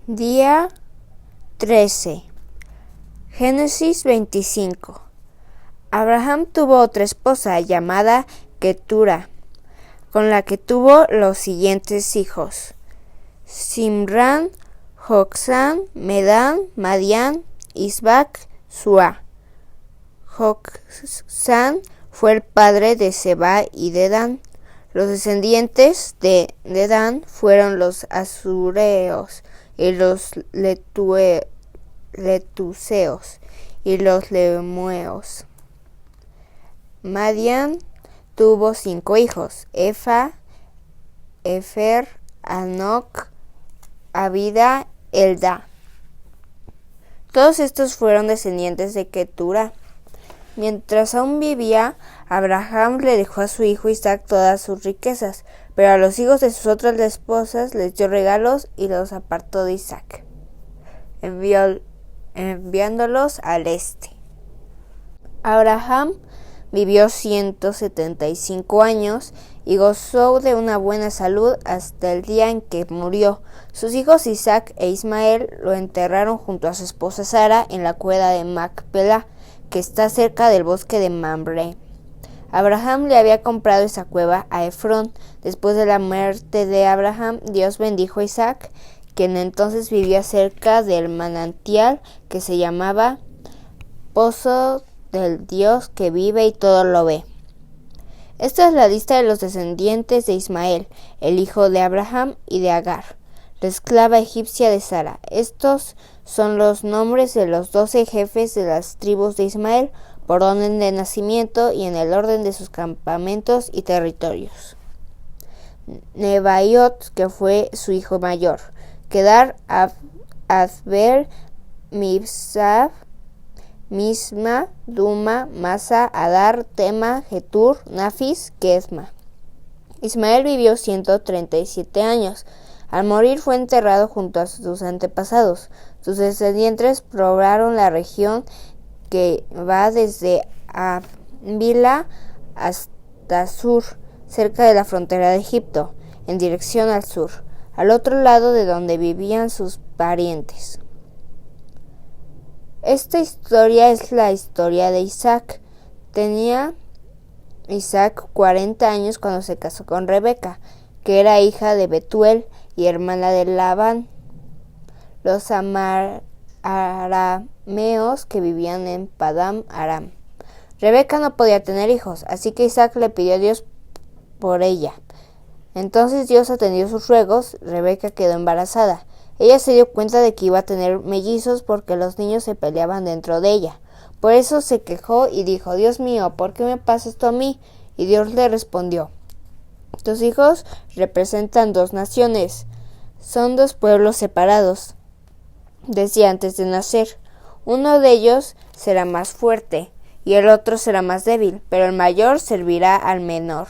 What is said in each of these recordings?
Día 13. Génesis 25. Abraham tuvo otra esposa llamada Ketura, con la que tuvo los siguientes hijos: Simrán, Joksán, Medán, Madián, Isbac, Suá. Joksán fue el padre de Seba y Dedán. Los descendientes de Dedán fueron los asureos y los letuseos y los lemueos. Madián tuvo 5 hijos: Efa, Efer, Anoc, Abida, Elda. Todos estos fueron descendientes de Ketura. Mientras aún vivía, Abraham le dejó a su hijo Isaac todas sus riquezas, pero a los hijos de sus otras esposas les dio regalos y los apartó de Isaac, enviándolos al este. Abraham vivió 175 años y gozó de una buena salud hasta el día en que murió. Sus hijos Isaac e Ismael lo enterraron junto a su esposa Sara en la cueva de Macpelá, que está cerca del bosque de Mamre. Abraham le había comprado esa cueva a Efrón. Después de la muerte de Abraham, Dios bendijo a Isaac, quien entonces vivía cerca del manantial que se llamaba Pozo del Dios que vive y todo lo ve. Esta es la lista de los descendientes de Ismael, el hijo de Abraham, y de Agar, la esclava egipcia de Sara. Estos son los nombres de los 12 jefes de las tribus de Ismael, por orden de nacimiento y en el orden de sus campamentos y territorios. Nebaiot, que fue su hijo mayor; Kedar, Adber, Mibsab, Misma, Duma, Masa, Adar, Tema, Getur, Nafis, Kesma. Ismael vivió 137 años. Al morir fue enterrado junto a sus antepasados. Sus descendientes poblaron la región que va desde Avila hasta Sur, cerca de la frontera de Egipto, en dirección al sur, al otro lado de donde vivían sus parientes. Esta historia es la historia de Isaac. Tenía Isaac 40 años cuando se casó con Rebeca, que era hija de Betuel y hermana de Labán. Los arameos que vivían en Padam Aram. Rebeca no podía tener hijos, así que Isaac le pidió a Dios por ella. Entonces Dios atendió sus ruegos. Rebeca quedó embarazada. Ella se dio cuenta de que iba a tener mellizos porque los niños se peleaban dentro de ella. Por eso se quejó y dijo: Dios mío, ¿por qué me pasa esto a mí? Y Dios le respondió: tus hijos representan 2 naciones, son 2 pueblos separados. Decía antes de nacer: uno de ellos será más fuerte y el otro será más débil, pero el mayor servirá al menor.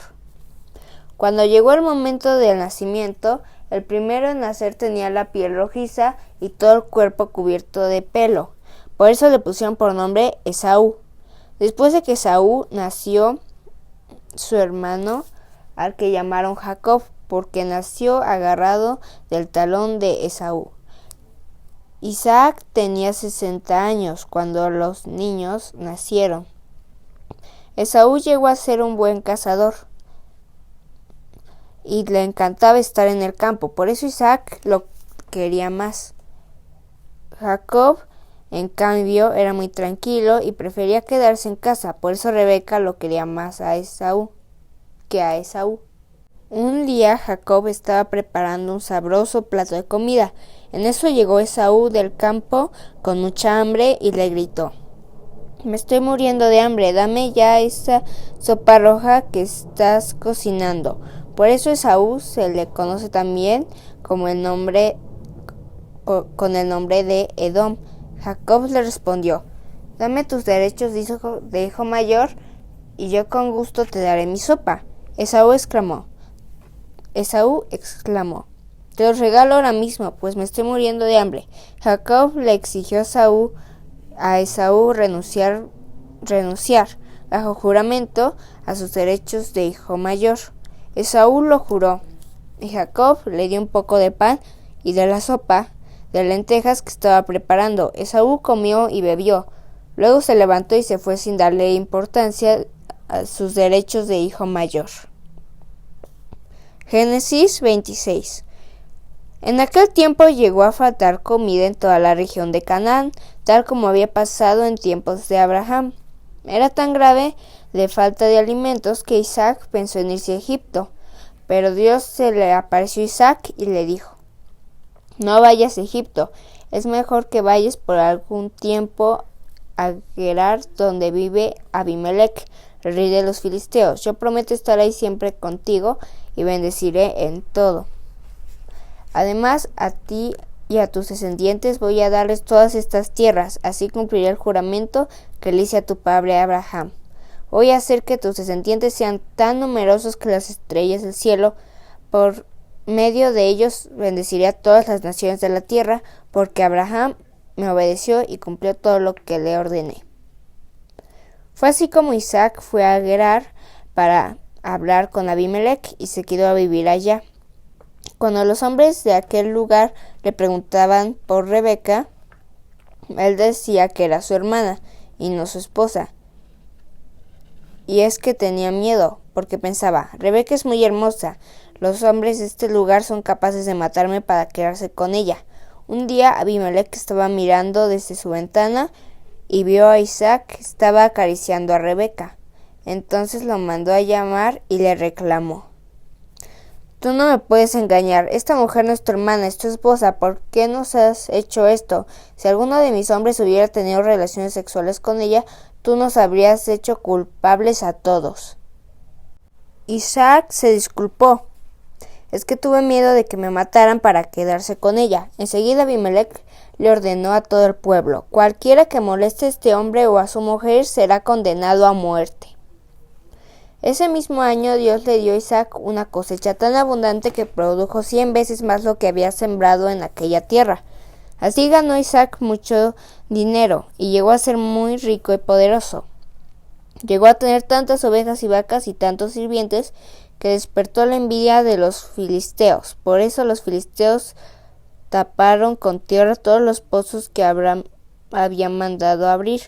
Cuando llegó el momento del nacimiento, el primero en nacer tenía la piel rojiza y todo el cuerpo cubierto de pelo. Por eso le pusieron por nombre Esaú. Después de que Esaú nació su hermano, al que llamaron Jacob, porque nació agarrado del talón de Esaú. Isaac tenía 60 años cuando los niños nacieron. Esaú llegó a ser un buen cazador y le encantaba estar en el campo, por eso Isaac lo quería más. Jacob, en cambio, era muy tranquilo y prefería quedarse en casa, por eso Rebeca lo quería más a Esaú que a Esaú. Un día Jacob estaba preparando un sabroso plato de comida. En eso llegó Esaú del campo con mucha hambre y le gritó: me estoy muriendo de hambre, dame ya esa sopa roja que estás cocinando. Por eso Esaú se le conoce también con el nombre de Edom. Jacob le respondió: dame tus derechos de hijo mayor y yo con gusto te daré mi sopa. Esaú exclamó: te los regalo ahora mismo, pues me estoy muriendo de hambre. Jacob le exigió a Esaú renunciar bajo juramento a sus derechos de hijo mayor. Esaú lo juró, y Jacob le dio un poco de pan y de la sopa. de lentejas que estaba preparando. Esaú comió y bebió. Luego se levantó y se fue sin darle importancia a sus derechos de hijo mayor. Génesis 26. En aquel tiempo llegó a faltar comida en toda la región de Canaán, tal como había pasado en tiempos de Abraham. Era tan grave la falta de alimentos que Isaac pensó en irse a Egipto. Pero Dios se le apareció a Isaac y le dijo: no vayas a Egipto, es mejor que vayas por algún tiempo a Gerar, donde vive Abimelec, el rey de los filisteos. Yo prometo estar ahí siempre contigo y bendeciré en todo. Además, a ti y a tus descendientes voy a darles todas estas tierras, así cumpliré el juramento que le hice a tu padre Abraham. Voy a hacer que tus descendientes sean tan numerosos que las estrellas del cielo. Por medio de ellos bendeciré a todas las naciones de la tierra, porque Abraham me obedeció y cumplió todo lo que le ordené. Fue así como Isaac fue a Gerar para hablar con Abimelec y se quedó a vivir allá. Cuando los hombres de aquel lugar le preguntaban por Rebeca, él decía que era su hermana y no su esposa. Y es que tenía miedo, porque pensaba: Rebeca es muy hermosa, los hombres de este lugar son capaces de matarme para quedarse con ella. Un día Abimelec estaba mirando desde su ventana y vio a Isaac que estaba acariciando a Rebeca. Entonces lo mandó a llamar y le reclamó: tú no me puedes engañar, esta mujer no es tu hermana, es tu esposa, ¿por qué nos has hecho esto? Si alguno de mis hombres hubiera tenido relaciones sexuales con ella, tú nos habrías hecho culpables a todos. Isaac se disculpó: es que tuve miedo de que me mataran para quedarse con ella. Enseguida Abimelec le ordenó a todo el pueblo: cualquiera que moleste a este hombre o a su mujer será condenado a muerte. Ese mismo año Dios le dio a Isaac una cosecha tan abundante que produjo 100 veces más lo que había sembrado en aquella tierra. Así ganó Isaac mucho dinero y llegó a ser muy rico y poderoso. Llegó a tener tantas ovejas y vacas y tantos sirvientes que despertó la envidia de los filisteos. Por eso los filisteos taparon con tierra todos los pozos que Abraham había mandado abrir.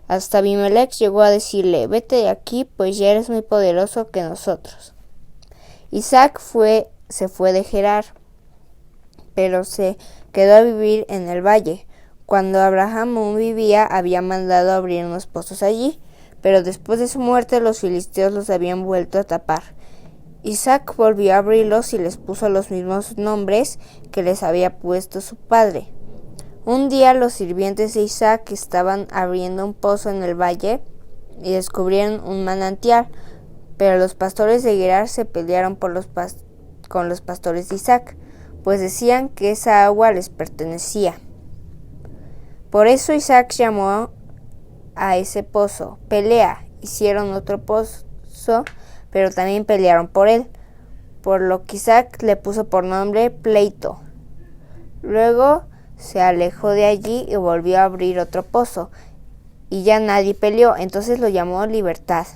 Hasta Abimelec llegó a decirle: vete de aquí, pues ya eres muy poderoso que nosotros. Isaac se fue de Gerar, pero se quedó a vivir en el valle. Cuando Abraham aún vivía, había mandado abrir unos pozos allí, pero después de su muerte los filisteos los habían vuelto a tapar. Isaac volvió a abrirlos y les puso los mismos nombres que les había puesto su padre. Un día los sirvientes de Isaac estaban abriendo un pozo en el valle y descubrieron un manantial, pero los pastores de Gerar se pelearon con los pastores de Isaac, pues decían que esa agua les pertenecía. Por eso Isaac llamó a ese pozo Pelea. Hicieron otro pozo, pero también pelearon por él, por lo que Isaac le puso por nombre Pleito. Luego se alejó de allí y volvió a abrir otro pozo, y ya nadie peleó, entonces lo llamó Libertad.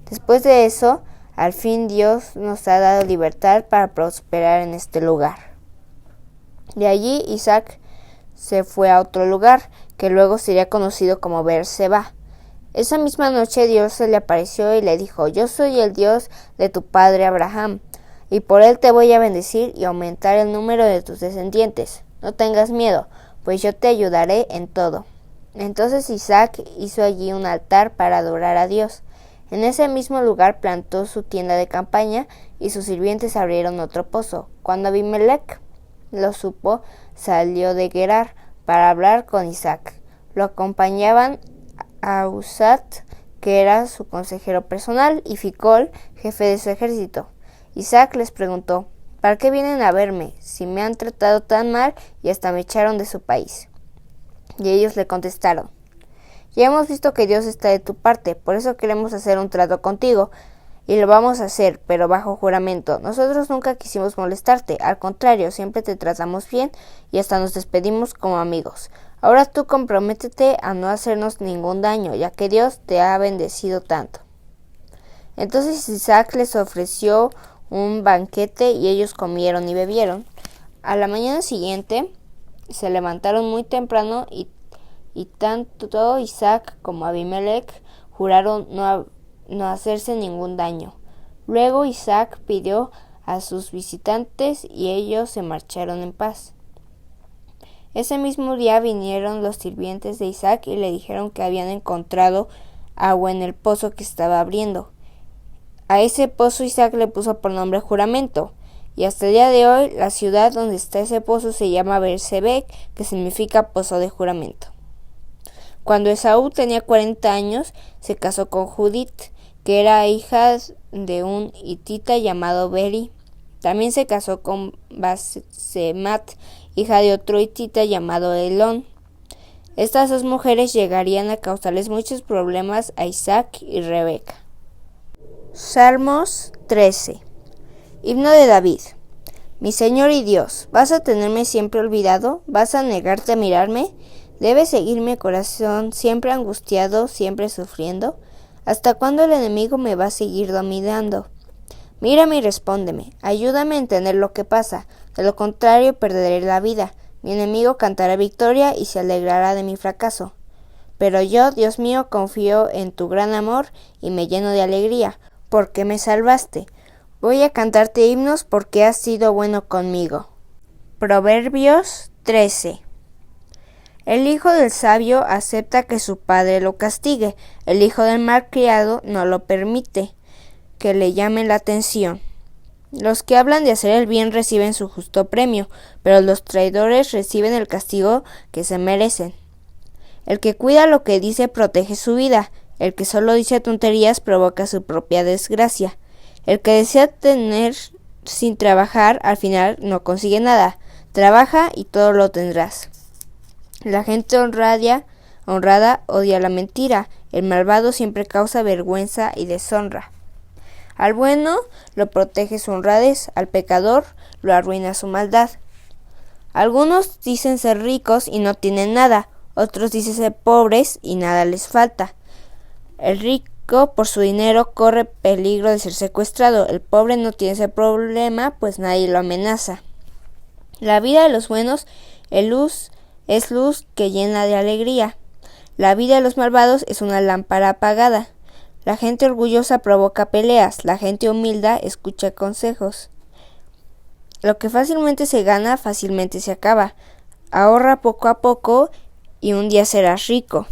Después de eso, al fin Dios nos ha dado libertad para prosperar en este lugar. De allí Isaac se fue a otro lugar, que luego sería conocido como Beerseba. Esa misma noche Dios se le apareció y le dijo: yo soy el Dios de tu padre Abraham, y por él te voy a bendecir y aumentar el número de tus descendientes. No tengas miedo, pues yo te ayudaré en todo. Entonces Isaac hizo allí un altar para adorar a Dios. En ese mismo lugar plantó su tienda de campaña y sus sirvientes abrieron otro pozo. Cuando Abimelec lo supo, salió de Gerar para hablar con Isaac. Lo acompañaban Ahuzat, que era su consejero personal, y Ficol, jefe de su ejército. Isaac les preguntó: ¿para qué vienen a verme, si me han tratado tan mal y hasta me echaron de su país? Y ellos le contestaron: ya hemos visto que Dios está de tu parte, por eso queremos hacer un trato contigo, y lo vamos a hacer, pero bajo juramento. Nosotros nunca quisimos molestarte, al contrario, siempre te tratamos bien y hasta nos despedimos como amigos. Ahora tú comprométete a no hacernos ningún daño, ya que Dios te ha bendecido tanto. Entonces Isaac les ofreció un banquete y ellos comieron y bebieron. A la mañana siguiente, se levantaron muy temprano y tanto Isaac como Abimelech juraron no hacerse ningún daño. Luego Isaac pidió a sus visitantes y ellos se marcharon en paz. Ese mismo día vinieron los sirvientes de Isaac y le dijeron que habían encontrado agua en el pozo que estaba abriendo. A ese pozo Isaac le puso por nombre Juramento, y hasta el día de hoy la ciudad donde está ese pozo se llama Beer-Sebec, que significa pozo de juramento. Cuando Esaú tenía 40 años, se casó con Judit, que era hija de un hitita llamado Beri. También se casó con Basemat, hija de otro hitita llamado Elón. Estas dos mujeres llegarían a causarles muchos problemas a Isaac y Rebeca. Salmos 13. Himno de David. Mi Señor y Dios, ¿vas a tenerme siempre olvidado? ¿Vas a negarte a mirarme? ¿Debes seguir mi corazón siempre angustiado, siempre sufriendo? ¿Hasta cuándo el enemigo me va a seguir dominando? Mírame y respóndeme, ayúdame a entender lo que pasa, de lo contrario perderé la vida. Mi enemigo cantará victoria y se alegrará de mi fracaso. Pero yo, Dios mío, confío en tu gran amor y me lleno de alegría, porque me salvaste. Voy a cantarte himnos porque has sido bueno conmigo. Proverbios 13. El hijo del sabio acepta que su padre lo castigue, el hijo del malcriado no lo permite que le llamen la atención. Los que hablan de hacer el bien reciben su justo premio, pero los traidores reciben el castigo que se merecen. El que cuida lo que dice protege su vida, el que solo dice tonterías provoca su propia desgracia. El que desea tener sin trabajar al final no consigue nada. Trabaja y todo lo tendrás. La gente honrada odia la mentira, el malvado siempre causa vergüenza y deshonra. Al bueno lo protege su honradez, al pecador lo arruina su maldad. Algunos dicen ser ricos y no tienen nada, otros dicen ser pobres y nada les falta. El rico por su dinero corre peligro de ser secuestrado, el pobre no tiene ese problema pues nadie lo amenaza. La vida de los buenos es luz que llena de alegría. La vida de los malvados es una lámpara apagada. La gente orgullosa provoca peleas, la gente humilde escucha consejos. Lo que fácilmente se gana, fácilmente se acaba. Ahorra poco a poco y un día serás rico.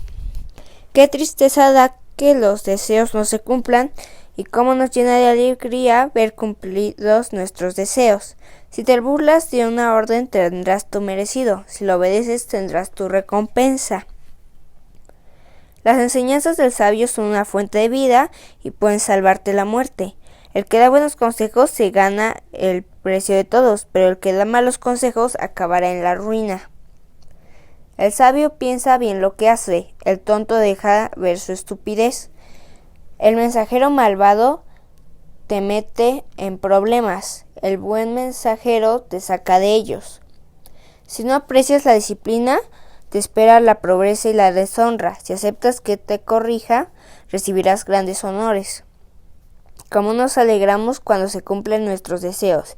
Qué tristeza da que los deseos no se cumplan y cómo nos llena de alegría ver cumplidos nuestros deseos. Si te burlas de una orden tendrás tu merecido, si lo obedeces tendrás tu recompensa. Las enseñanzas del sabio son una fuente de vida y pueden salvarte la muerte. El que da buenos consejos se gana el precio de todos, pero el que da malos consejos acabará en la ruina. El sabio piensa bien lo que hace, el tonto deja ver su estupidez. El mensajero malvado te mete en problemas, el buen mensajero te saca de ellos. Si no aprecias la disciplina, te espera la pobreza y la deshonra. Si aceptas que te corrija, recibirás grandes honores. Cómo nos alegramos cuando se cumplen nuestros deseos,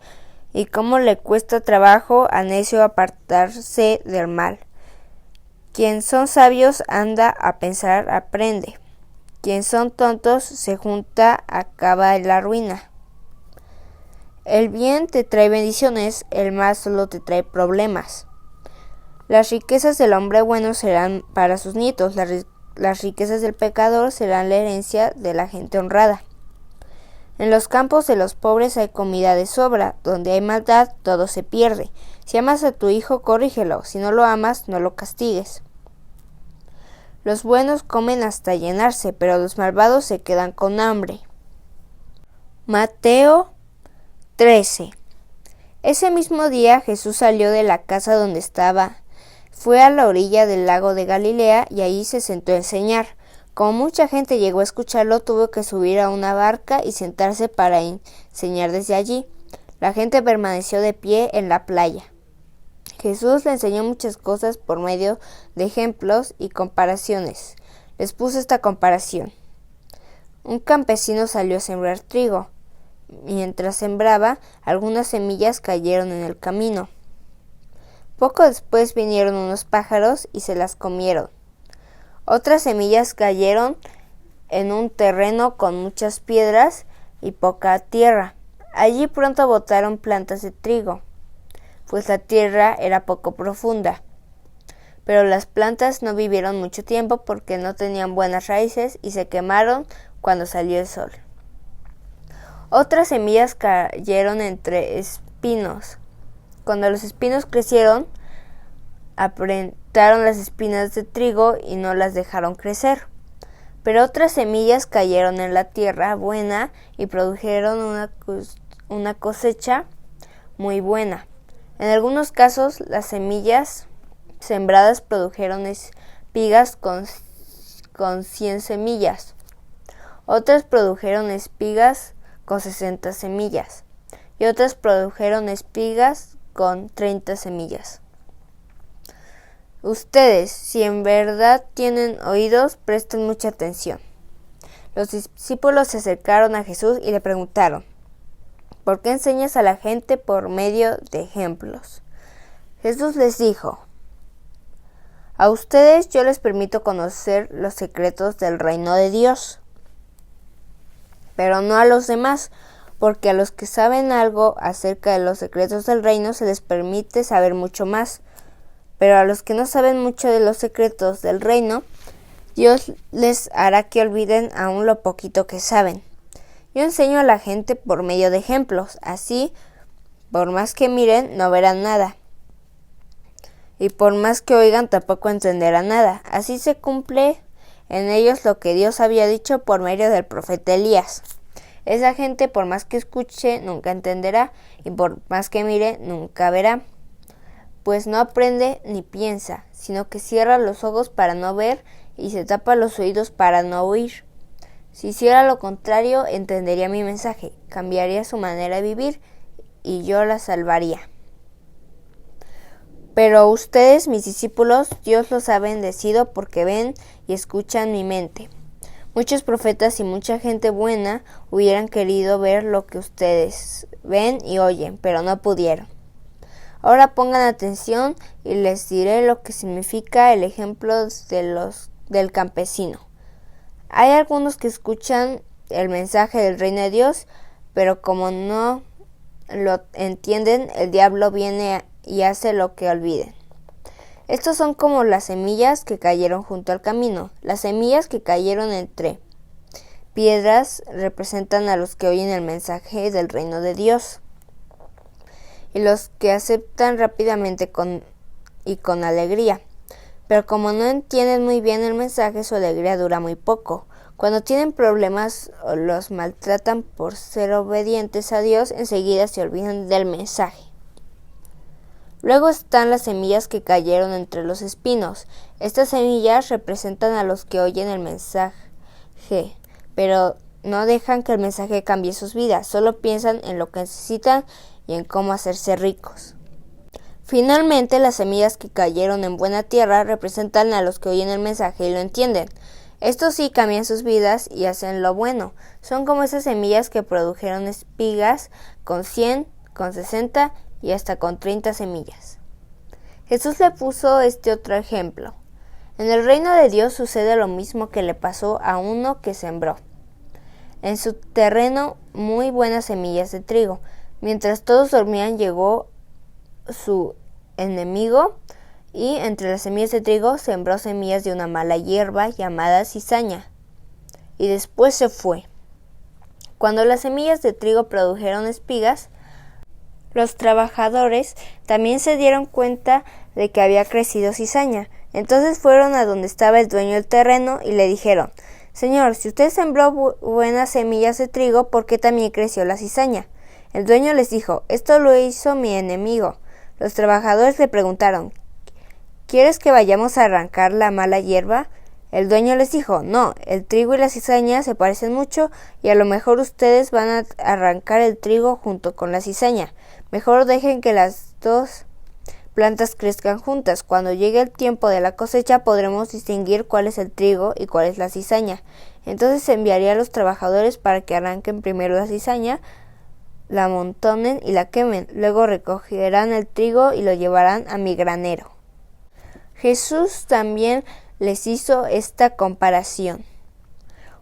y cómo le cuesta trabajo al necio apartarse del mal. Quien son sabios anda a pensar, aprende. Quien son tontos se junta, acaba en la ruina. El bien te trae bendiciones, el mal solo te trae problemas. Las riquezas del hombre bueno serán para sus nietos, las riquezas del pecador serán la herencia de la gente honrada. En los campos de los pobres hay comida de sobra, donde hay maldad todo se pierde. Si amas a tu hijo, corrígelo, si no lo amas, no lo castigues. Los buenos comen hasta llenarse, pero los malvados se quedan con hambre. Mateo 13. Ese mismo día Jesús salió de la casa donde estaba. Fue a la orilla del lago de Galilea y allí se sentó a enseñar. Como mucha gente llegó a escucharlo, tuvo que subir a una barca y sentarse para enseñar desde allí. La gente permaneció de pie en la playa. Jesús le enseñó muchas cosas por medio de ejemplos y comparaciones. Les puso esta comparación. Un campesino salió a sembrar trigo. Mientras sembraba, algunas semillas cayeron en el camino. Poco después vinieron unos pájaros y se las comieron. Otras semillas cayeron en un terreno con muchas piedras y poca tierra. Allí pronto brotaron plantas de trigo, pues la tierra era poco profunda. Pero las plantas no vivieron mucho tiempo porque no tenían buenas raíces y se quemaron cuando salió el sol. Otras semillas cayeron entre espinos. Cuando los espinos crecieron, apretaron las espinas de trigo y no las dejaron crecer. Pero otras semillas cayeron en la tierra buena y produjeron una cosecha muy buena. En algunos casos, las semillas sembradas produjeron espigas con 100 semillas. Otras produjeron espigas con 60 semillas. Y otras produjeron espigas con 30 semillas. Ustedes, si en verdad tienen oídos, presten mucha atención. Los discípulos se acercaron a Jesús y le preguntaron: ¿por qué enseñas a la gente por medio de ejemplos? Jesús les dijo: a ustedes yo les permito conocer los secretos del reino de Dios, pero no a los demás, porque a los que saben algo acerca de los secretos del reino se les permite saber mucho más. Pero a los que no saben mucho de los secretos del reino, Dios les hará que olviden aún lo poquito que saben. Yo enseño a la gente por medio de ejemplos, así, por más que miren, no verán nada. Y por más que oigan, tampoco entenderán nada. Así se cumple en ellos lo que Dios había dicho por medio del profeta Elías. Esa gente, por más que escuche, nunca entenderá, y por más que mire, nunca verá. Pues no aprende ni piensa, sino que cierra los ojos para no ver y se tapa los oídos para no oír. Si hiciera lo contrario, entendería mi mensaje, cambiaría su manera de vivir y yo la salvaría. Pero ustedes, mis discípulos, Dios los ha bendecido porque ven y escuchan mi mente. Muchos profetas y mucha gente buena hubieran querido ver lo que ustedes ven y oyen, pero no pudieron. Ahora pongan atención y les diré lo que significa el ejemplo del campesino. Hay algunos que escuchan el mensaje del reino de Dios, pero como no lo entienden, el diablo viene y hace lo que olviden. Estos son como las semillas que cayeron junto al camino. Las semillas que cayeron entre piedras representan a los que oyen el mensaje del reino de Dios y los que aceptan rápidamente con alegría. Pero como no entienden muy bien el mensaje, su alegría dura muy poco. Cuando tienen problemas o los maltratan por ser obedientes a Dios, enseguida se olvidan del mensaje. Luego están las semillas que cayeron entre los espinos. Estas semillas representan a los que oyen el mensaje, pero no dejan que el mensaje cambie sus vidas, solo piensan en lo que necesitan y en cómo hacerse ricos. Finalmente, las semillas que cayeron en buena tierra representan a los que oyen el mensaje y lo entienden. Estos sí cambian sus vidas y hacen lo bueno. Son como esas semillas que produjeron espigas con 100, con 60 y hasta con 30 semillas. Jesús le puso este otro ejemplo. En el reino de Dios sucede lo mismo que le pasó a uno que sembró en su terreno muy buenas semillas de trigo. Mientras todos dormían, llegó su enemigo y entre las semillas de trigo sembró semillas de una mala hierba llamada cizaña, y después se fue. Cuando las semillas de trigo produjeron espigas, los trabajadores también se dieron cuenta de que había crecido cizaña. Entonces fueron a donde estaba el dueño del terreno y le dijeron: Señor, si usted sembró buenas semillas de trigo, ¿por qué también creció la cizaña? El dueño les dijo: esto lo hizo mi enemigo. Los trabajadores le preguntaron: ¿quieres que vayamos a arrancar la mala hierba? El dueño les dijo: no, el trigo y la cizaña se parecen mucho y a lo mejor ustedes van a arrancar el trigo junto con la cizaña. Mejor dejen que las dos plantas crezcan juntas. Cuando llegue el tiempo de la cosecha podremos distinguir cuál es el trigo y cuál es la cizaña. Entonces enviaré a los trabajadores para que arranquen primero la cizaña, la amontonen y la quemen. Luego recogerán el trigo y lo llevarán a mi granero. Jesús también les hizo esta comparación.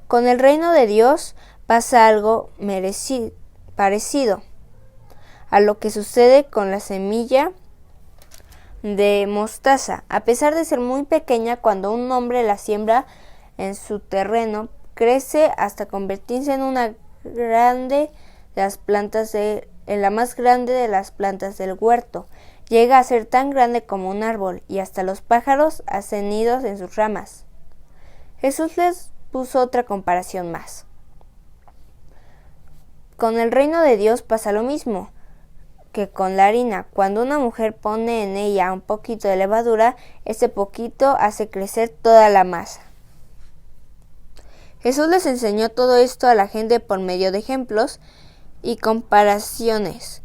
Con el reino de Dios pasa algo parecido a lo que sucede con la semilla de mostaza. A pesar de ser muy pequeña, cuando un hombre la siembra en su terreno, crece hasta convertirse en la más grande de las plantas del huerto. Llega a ser tan grande como un árbol, y hasta los pájaros hacen nidos en sus ramas. Jesús les puso otra comparación más. Con el reino de Dios pasa lo mismo que con la harina. Cuando una mujer pone en ella un poquito de levadura, ese poquito hace crecer toda la masa. Jesús les enseñó todo esto a la gente por medio de ejemplos y comparaciones,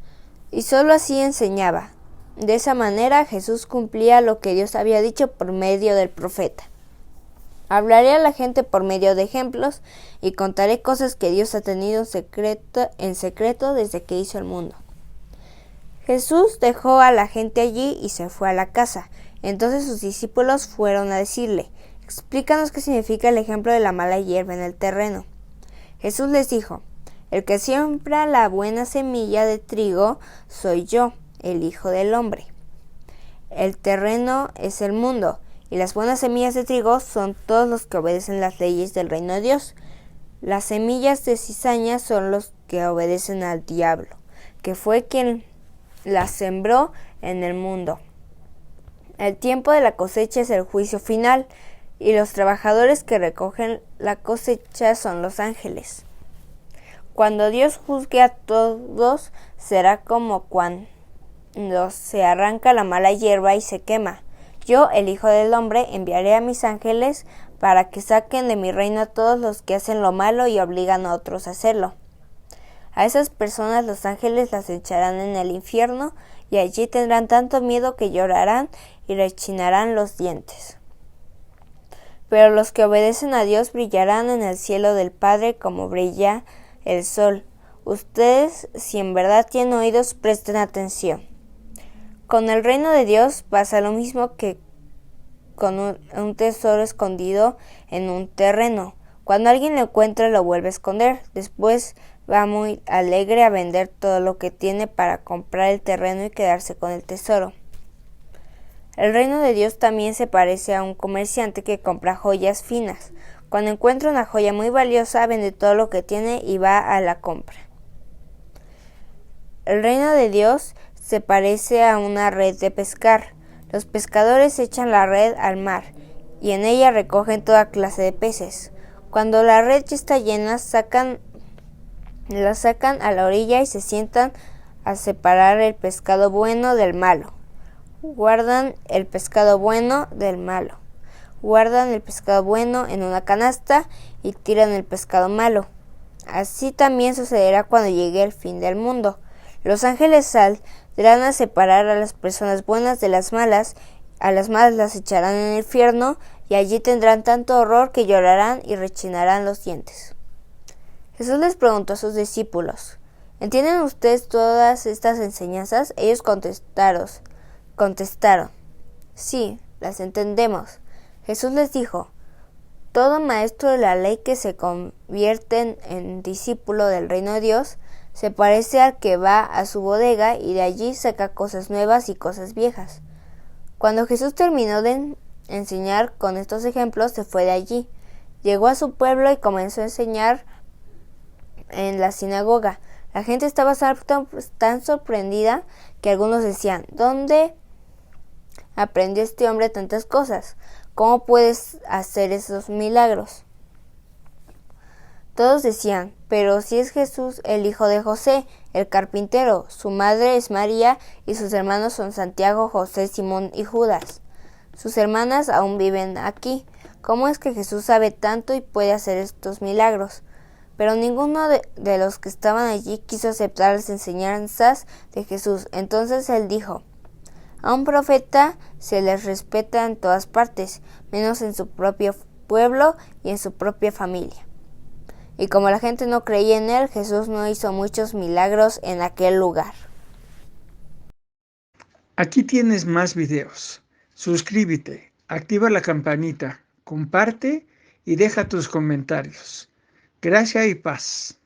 y solo así enseñaba. De esa manera Jesús cumplía lo que Dios había dicho por medio del profeta. Hablaré a la gente por medio de ejemplos y contaré cosas que Dios ha tenido en secreto desde que hizo el mundo. Jesús dejó a la gente allí y se fue a la casa. Entonces sus discípulos fueron a decirle: «Explícanos qué significa el ejemplo de la mala hierba en el terreno». Jesús les dijo: «El que siembra la buena semilla de trigo soy yo, el Hijo del Hombre. El terreno es el mundo, y las buenas semillas de trigo son todos los que obedecen las leyes del reino de Dios. Las semillas de cizaña son los que obedecen al diablo, que fue quien las sembró en el mundo. El tiempo de la cosecha es el juicio final, y los trabajadores que recogen la cosecha son los ángeles. Cuando Dios juzgue a todos, será como cuando se arranca la mala hierba y se quema. Yo, el Hijo del Hombre, enviaré a mis ángeles para que saquen de mi reino a todos los que hacen lo malo y obligan a otros a hacerlo. A esas personas los ángeles las echarán en el infierno, y allí tendrán tanto miedo que llorarán y rechinarán los dientes. Pero los que obedecen a Dios brillarán en el cielo del Padre como brilla el sol. Ustedes, si en verdad tienen oídos, presten atención. Con el reino de Dios pasa lo mismo que con un tesoro escondido en un terreno. Cuando alguien lo encuentra, lo vuelve a esconder. Después va muy alegre a vender todo lo que tiene para comprar el terreno y quedarse con el tesoro. El reino de Dios también se parece a un comerciante que compra joyas finas. Cuando encuentra una joya muy valiosa, vende todo lo que tiene y va a la compra. El reino de Dios se parece a una red de pescar. Los pescadores echan la red al mar y en ella recogen toda clase de peces. Cuando la red ya está llena, la sacan a la orilla y se sientan a separar el pescado bueno del malo. Guardan el pescado bueno del malo. Guardan el pescado bueno en una canasta y tiran el pescado malo. Así también sucederá cuando llegue el fin del mundo. Los ángeles saldrán a separar a las personas buenas de las malas. A las malas las echarán en el infierno, y allí tendrán tanto horror que llorarán y rechinarán los dientes. Jesús les preguntó a sus discípulos: ¿entienden ustedes todas estas enseñanzas? Ellos contestaron: sí, las entendemos. Jesús les dijo: todo maestro de la ley que se convierte en discípulo del reino de Dios se parece al que va a su bodega y de allí saca cosas nuevas y cosas viejas. Cuando Jesús terminó de enseñar con estos ejemplos, se fue de allí. Llegó a su pueblo y comenzó a enseñar en la sinagoga. La gente estaba tan sorprendida que algunos decían: ¿dónde aprendió este hombre tantas cosas? ¿Cómo puedes hacer esos milagros? Todos decían: pero si es Jesús, el hijo de José, el carpintero, su madre es María y sus hermanos son Santiago, José, Simón y Judas. Sus hermanas aún viven aquí. ¿Cómo es que Jesús sabe tanto y puede hacer estos milagros? Pero ninguno de los que estaban allí quiso aceptar las enseñanzas de Jesús. Entonces él dijo: a un profeta se les respeta en todas partes, menos en su propio pueblo y en su propia familia. Y como la gente no creía en él, Jesús no hizo muchos milagros en aquel lugar. Aquí tienes más videos. Suscríbete, activa la campanita, comparte y deja tus comentarios. Gracia y paz.